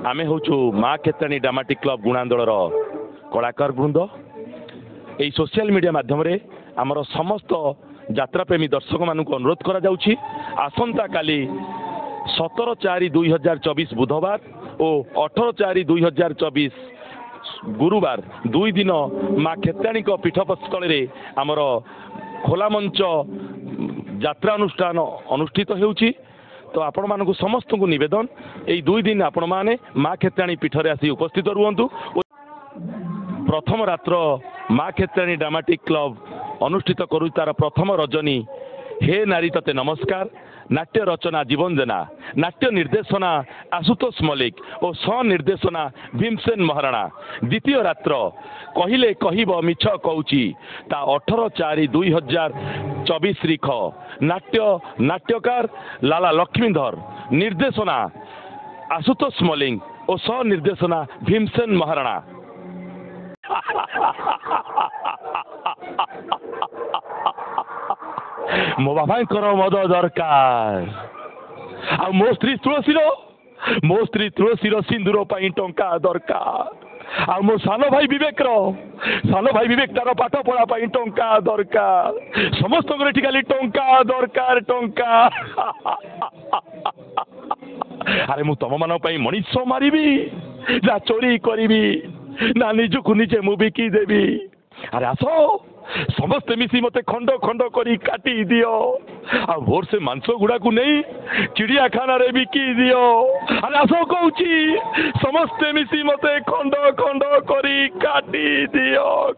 आमे होचु माँ खेताणी dramatic club गुणांदोलर कलाकार वृंद यही सोशल मीडिया माध्यम आमर समस्त यात्राप्रेमी दर्शक मानक अनुरोध करा जाउछि आसंता काली 17/4/2024 बुधवार और 18/4/2024 गुरुवार दुई दिन माँ खेताणी पीठस्थल आमर खोला मंच यात्रा अनुष्ठान अनुष्ठित होउछि। तो आपण मानक समस्त को निवेदन यही दुई दिन आपण माने माँ खेताणी पीठरे आसी उपस्थित रुहंतु। प्रथम रात्र माँ खेताणी ड्रामाटिक क्लब अनुष्ठित करू तार प्रथम रजनी हे नारी तते नमस्कार नाट्य रचना जीवन जेना नाट्य निर्देशना आशुतोष मल्लिक और सनिर्देशना भीमसेन महाराणा। द्वितीय रात्र कहिले कहब मिछ कहूची ता 18/4/2024 रिख नाट्य नाट्यकार लाला लक्ष्मीधर निर्देशना आशुतोष मल्लिक और सनिर्देशना भीमसेन महाराणा। मो बाबा मद दरकार आ मो स्त्री तुलसीर सिंदूर टंका दरकार आ मो सान भाई विवेक तार पाठ पढ़ा टंका दरकार समस्त खाली टंका दरकार टंका। अरे मु तुम मान मनीष मारि ना चोरी करी ना निजुक निजे मु बिकी देवी। अरे आस समस्ते मिसी मते खंड खंड करी काटी दियो आ भोर से मांस गुड़ा को नहीं चिड़ियाखाना रे बिकी दियो। अरे आस कहूची समस्ते मिसी मते खंड खंड करी काटी दियो।